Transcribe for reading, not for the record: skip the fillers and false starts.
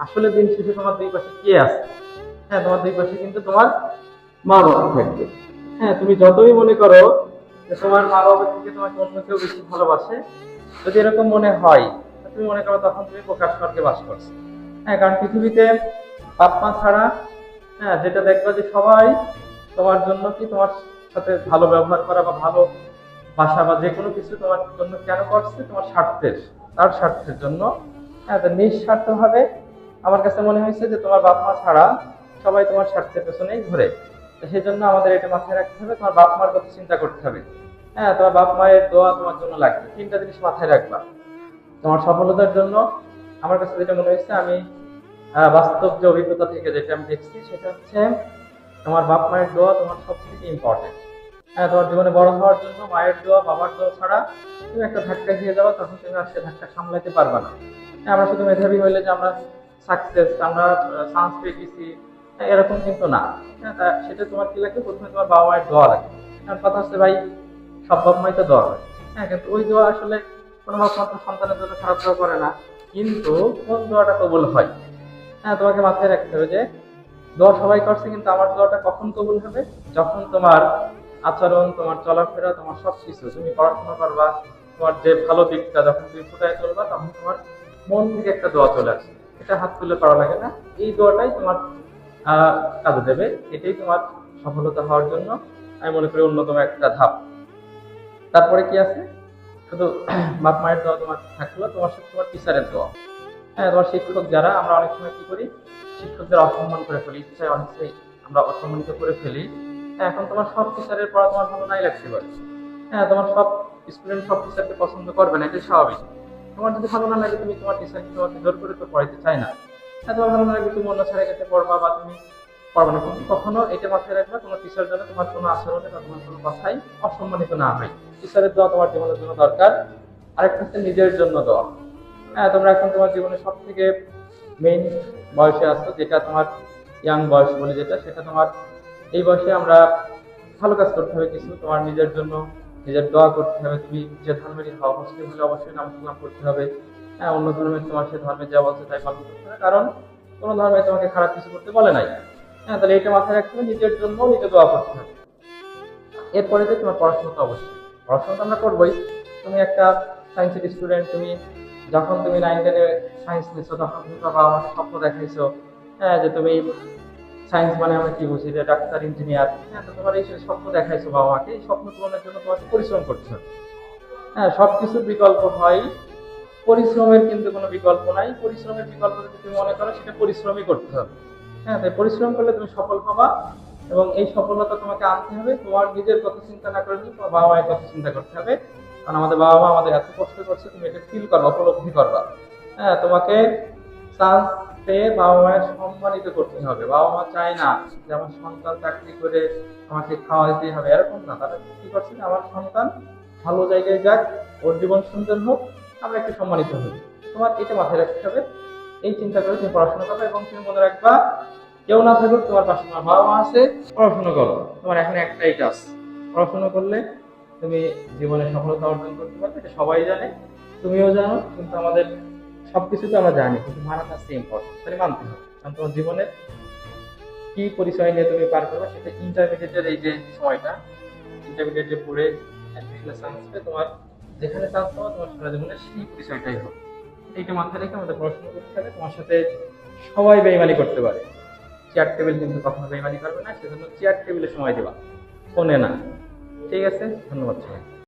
আসলে দিন শেষে তোমার দুই পাশে কে আছে? হ্যাঁ, তোমার দুই পাশে কিন্তু তোমার মা বাবা থাকবে। হ্যাঁ, তুমি যতই মনে করো যে তোমার মা বাবা থেকে তোমাকে অন্য কেউ বেশি ভালোবাসে, যদি এরকম মনে হয়, তুমি মনে করো তখন তুমি প্রকাশ স্বর্গে বাস করছো। হ্যাঁ, কারণ পৃথিবীতে বাপ মা ছাড়া, হ্যাঁ, যেটা দেখবা যে সবাই তোমার জন্য কি তোমার সাথে ভালো ব্যবহার করা বা ভালো বাসা বা যে কোনো কিছু তোমার জন্য কেন করছে? তোমার স্বার্থের, তার স্বার্থের জন্য। হ্যাঁ, তো নিঃস্বার্থ ভাবে আমার কাছে মনে হয়েছে যে তোমার বাপ মা ছাড়া সবাই তোমার স্বার্থের পেছনেই ঘুরে। তো সেই জন্য আমাদের এটা মাথায় রাখতে হবে, তোমার বাপ মার কথা চিন্তা করতে হবে। হ্যাঁ, তোমার বাপ মায়ের দোয়া তোমার জন্য লাগবে, তিনটা জিনিস মাথায় রাখবা তোমার সফলতার জন্য। আমার কাছে যেটা মনে হয়েছে, আমি বাস্তব যে অভিজ্ঞতা থেকে যেটা আমি দেখছি, সেটা হচ্ছে তোমার বাপ মায়ের দোয়া তোমার সব থেকে ইম্পর্টেন্ট। হ্যাঁ, তোমার জীবনে বড় হওয়ার জন্য মায়ের দোয়া বাবার দোয়া ছাড়া তুমি একটা ধাক্কা খেয়ে যাবে, তখন তুমি আর সে ধাক্কা সামলাতে পারবে না। হ্যাঁ, আমরা শুধু মেধাবী হইলে যে আমরা সাকসেস, আমরা চান্স পেয়ে গেছি, হ্যাঁ, এরকম কিন্তু না। হ্যাঁ, সেটা তোমার কি লাগে? প্রথমে তোমার বাবা মায়ের দোয়া লাগে। কারণ কথা হচ্ছে ভাই, সব বাবা মাই তো দোয়া করে। হ্যাঁ, কিন্তু ওই দোয়া আসলে কোনো বাপ মা সন্তানের জন্য খারাপ দোয়া করে না, কিন্তু কোন দোয়াটা কবুল হয়? হ্যাঁ, তোমাকে মাথায় রাখতে হবে যে দোয়া সবাই করছে, কিন্তু আমার দোয়াটা কখন কবুল হবে? যখন তোমার আচরণ, তোমার চলাফেরা, তোমার সবকিছু, তুমি পড়াশোনা করবা, তোমার যে ভালো দিকটা যখন তুমি ফুটায় চলবা, তখন তোমার মন থেকে একটা দোয়া চলে আসে। এটা হাত তুলে করা লাগে না, এই দোয়াটাই তোমার কাজে দেবে। এটাই তোমার সফলতা হওয়ার জন্য আমি মনে করি অন্যতম একটা ধাপ। তারপরে কি আছে? শুধু বাপ মায়ের দোয়া তোমার থাকলো, তোমার সাথে তোমার টিচারের দোয়া। হ্যাঁ, তোমার শিক্ষক যারা, আমরা অনেক সময় কি করি? শিক্ষকদের অসম্মান করে ফেলি, ইচ্ছায় অনিচ্ছায় আমরা অসম্মানিত করে ফেলি। হ্যাঁ, এখন তোমার সব টিচারের পড়া তোমার ভালো নাই লাগতে পারে। হ্যাঁ, তোমার সব স্টুডেন্ট সব টিচারকে পছন্দ করবে না, এটা স্বাভাবিক। তোমার যদি ভালো না লাগে, তুমি তোমার টিচারকে তোমাকে জোর করে তো পড়াইতে চাই না। হ্যাঁ, তোমার ভালো না লাগে, তুমি অন্য স্যারের কাছে পড়বা বা তুমি পড়বে না, কিন্তু কখনো এটা মাথায় রাখবা, তোমার টিচার যেন তোমার কোনো আচরণে বা তোমার কোনো কথাই অসম্মানিত না হয়। টিচারের দোয়া তোমার জীবনের জন্য দরকার। আরেকটা হচ্ছে নিজের জন্য দোয়া। হ্যাঁ, তোমরা এখন তোমার জীবনের সব থেকে মেইন বয়সে আসছো, যেটা তোমার ইয়াং বয়স বলে যেটা, সেটা তোমার এই বয়সে আমরা ভালো কাজ করতে হবে কিছু, তোমার নিজের জন্য নিজের দোয়া করতে হবে। তুমি যে ধর্মেরই হও, মুসলিম হলে অবশ্যই নামাজ কালাম করতে হবে। হ্যাঁ, অন্য ধর্মের তোমার সে ধর্মে যা বলছে তাই পালন করতে হবে, কারণ কোনো ধর্মে তোমাকে খারাপ কিছু করতে বলে নাই। হ্যাঁ, তাহলে এটা মাথায় রাখতে হবে, নিজের জন্য নিজে দোয়া করতে হবে। এরপরে যে তোমার পড়াশোনা, তো অবশ্যই পড়াশোনা তো আমরা করবোই। তুমি একটা সায়েন্সের স্টুডেন্ট, তুমি যখন তুমি 9-10-এ সায়েন্স নিচ্ছ, তখন তুমি বাবা আমাকে স্বপ্ন দেখাইছো। হ্যাঁ, যে তুমি সায়েন্স মানে আমরা কি বুঝি, যে ডাক্তার, ইঞ্জিনিয়ার। হ্যাঁ, তো তোমার এই স্বপ্ন দেখাইছো বাবা মাকে, এই স্বপ্ন পূরণের জন্য তোমাকে পরিশ্রম করতে হবে। হ্যাঁ, সবকিছুর বিকল্প হয়, পরিশ্রমের কিন্তু কোনো বিকল্প নাই। পরিশ্রমের বিকল্প যদি তুমি মনে করো, সেটা পরিশ্রমই করতে হবে। হ্যাঁ, তাই পরিশ্রম করলে তুমি সফল হবা, এবং এই সফলতা তোমাকে আনতে হবে তোমার নিজের কথা চিন্তা না করে, তোমার বাবা মায়ের কথা চিন্তা করতে হবে। কারণ আমাদের বাবা মা আমাদের এত কষ্ট করছে, তুমি এটা ফিল করবা, উপলব্ধি করবা। হ্যাঁ, তোমাকে চান্স পেয়ে বাবা মায়ের সম্মানিত করতে হবে। বাবা মা চায় না যে আমার সন্তান চাকরি করে আমাকে খাওয়া দিতে হবে, এরকম না। তারা কি করছে? আমার সন্তান ভালো জায়গায় যাক, ওর জীবন সুন্দর হোক, আমরা একটু সম্মানিত হই। তোমার এটা মাথায় রাখতে হবে। এই চিন্তা করে তুমি পড়াশোনা করবে, এবং তুমি মনে রাখবা, কেউ না থাকুক তোমার পাশে তোমার বাবা মা আছে, পড়াশোনা করো। তোমার এখন একটাই কাজ, পড়াশোনা করলে তুমি জীবনে সফলতা অর্জন করতে পারবে। এটা সবাই জানে, তুমিও জানো, কিন্তু আমাদের সবকিছু তো আমরা জানি, কিন্তু মানাটা হচ্ছে ইম্পর্টেন্ট, তাহলে মানতে হবে। কারণ তোমার জীবনে কি পরিচয় নিয়ে তুমি পার করবে, সেটা ইন্টারমিডিয়েটের এই যে সময়টা, ইন্টারমিডিয়েটে পড়ে অ্যাডমিশনের চান্স পেয়ে তোমার যেখানে চান্স পাবো, তোমার সারা জীবনে সেই পরিচয়টাই হবে। এইটা মাথায় রেখে আমাদের পড়াশোনা করতে হবে। তোমার সাথে সবাই বেইমানি করতে পারে, চেয়ার টেবিল কিন্তু কখনো বেইমানি করবে না, সেজন্য চেয়ার টেবিলে সময় দেবা, ফোনে না। ঠিক আছে, ধন্যবাদ সবাই।